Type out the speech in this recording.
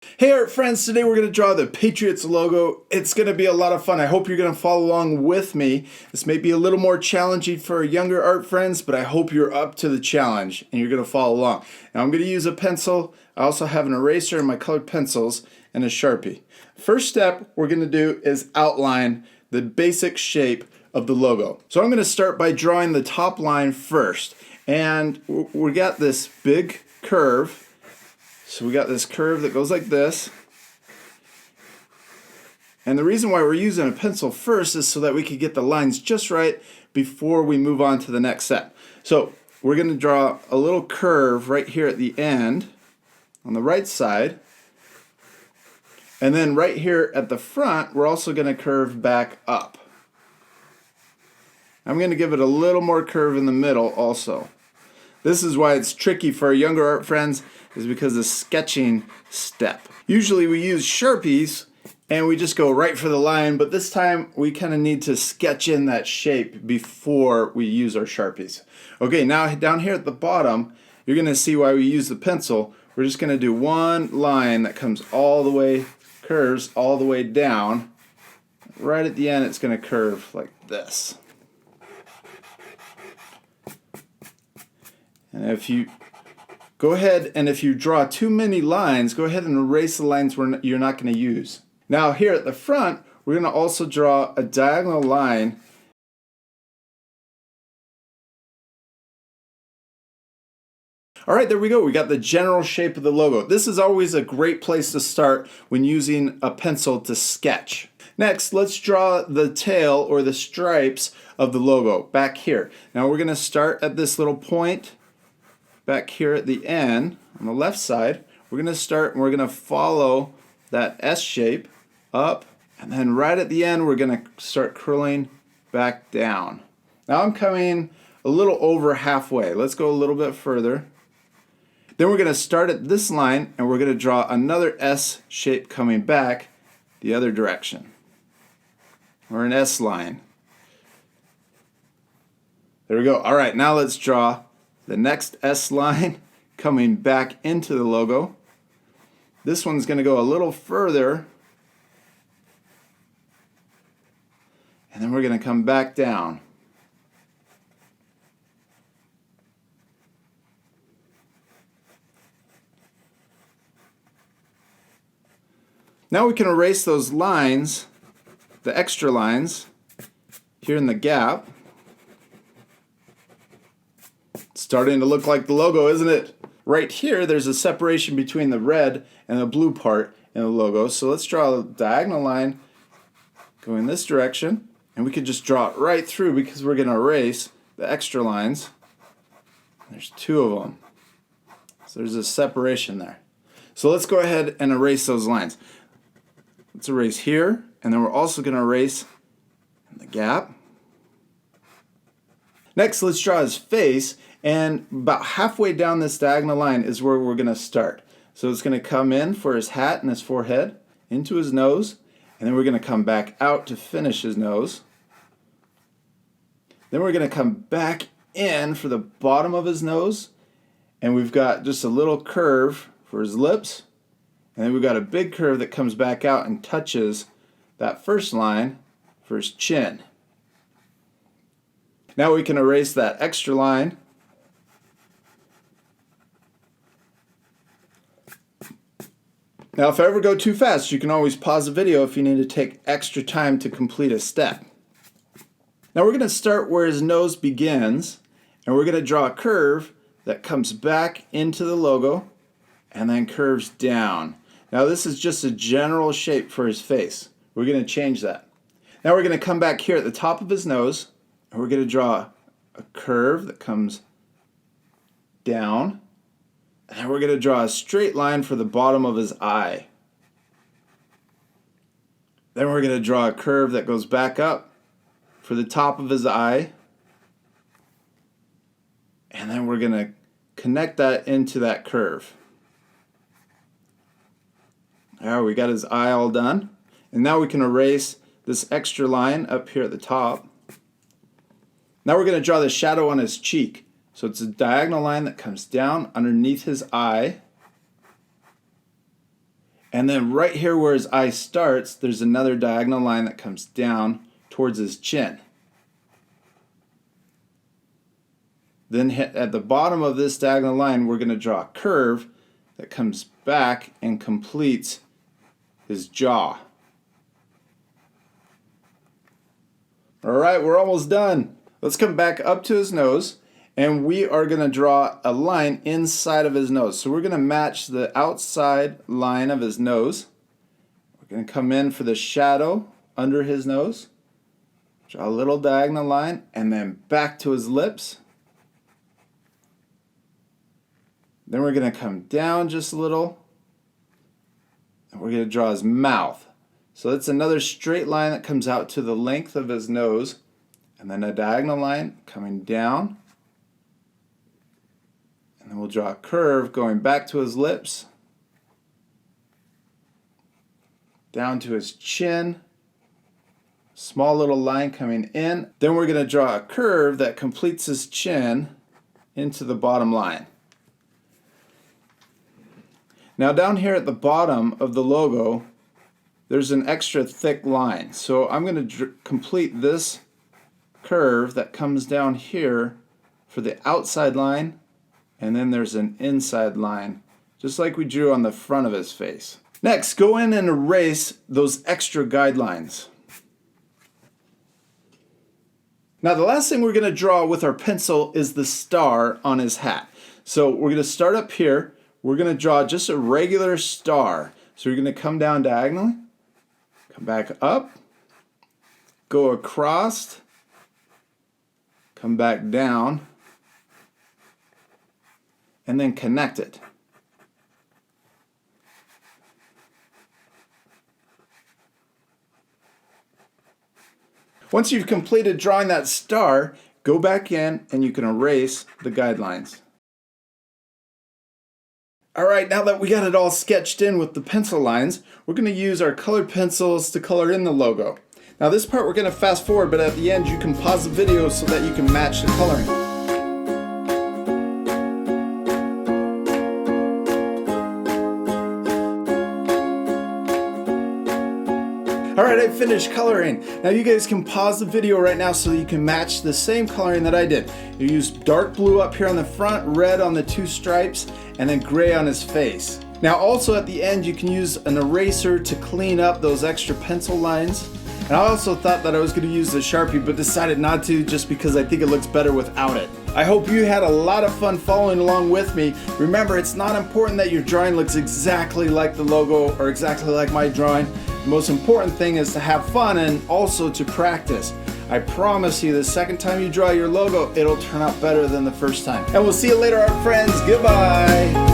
Hey art friends, today we're going to draw the Patriots logo. It's going to be a lot of fun. I hope you're going to follow along with me. This may be a little more challenging for younger art friends, but I hope you're up to the challenge and you're going to follow along. Now I'm going to use a pencil. I also have an eraser and my colored pencils and a Sharpie. First step we're going to do is outline the basic shape of the logo. So I'm going to start by drawing the top line first. And we got this big curve. So we got this curve that goes like this. And the reason why we're using a pencil first is so that we could get the lines just right before we move on to the next step. So we're going to draw a little curve right here at the end on the right side. And then right here at the front, we're also going to curve back up. I'm going to give it a little more curve in the middle also. This is why it's tricky for our younger art friends, is because of the sketching step. Usually we use Sharpies and we just go right for the line, but this time we kind of need to sketch in that shape before we use our Sharpies. Okay, now down here at the bottom, you're going to see why we use the pencil. We're just going to do one line that comes all the way, curves all the way down. Right at the end it's going to curve like this. And if you go ahead and if you draw too many lines, go ahead and erase the lines you're not going to use. Now here at the front, we're going to also draw a diagonal line. All right, there we go. We got the general shape of the logo. This is always a great place to start when using a pencil to sketch. Next, let's draw the tail or the stripes of the logo back here. Now we're going to start at this little point. Back here at the end, on the left side, we're going to start and we're going to follow that S shape up, and then right at the end we're going to start curling back down. Now I'm coming a little over halfway. Let's go a little bit further. Then we're going to start at this line and we're going to draw another S shape coming back the other direction, or an S line. There we go. All right, now let's draw the next S line coming back into the logo. This one's going to go a little further. And then we're going to come back down. Now we can erase those lines, the extra lines, here in the gap. Starting to look like the logo, isn't it? Right here, there's a separation between the red and the blue part in the logo. So let's draw a diagonal line going this direction. And we could just draw it right through because we're going to erase the extra lines. There's two of them. So there's a separation there. So let's go ahead and erase those lines. Let's erase here. And then we're also going to erase in the gap. Next, let's draw his face. And about halfway down this diagonal line is where we're going to start. So it's going to come in for his hat and his forehead, into his nose, and then we're going to come back out to finish his nose. Then we're going to come back in for the bottom of his nose, and we've got just a little curve for his lips, and then we've got a big curve that comes back out and touches that first line for his chin. Now we can erase that extra line. Now, if I ever go too fast, you can always pause the video if you need to take extra time to complete a step. Now we're going to start where his nose begins, and we're going to draw a curve that comes back into the logo and then curves down. Now this is just a general shape for his face. We're going to change that. Now we're going to come back here at the top of his nose, and we're going to draw a curve that comes down. And we're going to draw a straight line for the bottom of his eye. Then we're going to draw a curve that goes back up for the top of his eye. And then we're going to connect that into that curve. All right, we got his eye all done. And now we can erase this extra line up here at the top. Now we're going to draw the shadow on his cheek. So it's a diagonal line that comes down underneath his eye. And then right here where his eye starts, there's another diagonal line that comes down towards his chin. Then at the bottom of this diagonal line, we're going to draw a curve that comes back and completes his jaw. All right, we're almost done. Let's come back up to his nose, and we are going to draw a line inside of his nose. So we're going to match the outside line of his nose. We're going to come in for the shadow under his nose. Draw a little diagonal line, and then back to his lips. Then we're going to come down just a little, and we're going to draw his mouth. So that's another straight line that comes out to the length of his nose, and then a diagonal line coming down. And then we'll draw a curve going back to his lips, down to his chin, small little line coming in. Then we're going to draw a curve that completes his chin into the bottom line. Now down here at the bottom of the logo, there's an extra thick line. So I'm going to complete this curve that comes down here for the outside line, and then there's an inside line, just like we drew on the front of his face. Next, go in and erase those extra guidelines. Now the last thing we're going to draw with our pencil is the star on his hat. So we're going to start up here. We're going to draw just a regular star. So you're going to come down diagonally, come back up, go across, come back down, and then connect it. Once you've completed drawing that star, go back in and you can erase the guidelines. Alright, now that we got it all sketched in with the pencil lines, we're going to use our colored pencils to color in the logo. Now this part we're going to fast forward, but at the end you can pause the video so that you can match the coloring. Alright, I finished coloring. Now you guys can pause the video right now so that you can match the same coloring that I did. You use dark blue up here on the front, red on the two stripes, and then gray on his face. Now also at the end you can use an eraser to clean up those extra pencil lines. And I also thought that I was going to use the Sharpie, but decided not to just because I think it looks better without it. I hope you had a lot of fun following along with me. Remember, it's not important that your drawing looks exactly like the logo or exactly like my drawing. The most important thing is to have fun and also to practice. I promise you the second time you draw your logo, it'll turn out better than the first time. And we'll see you later, our friends. Goodbye.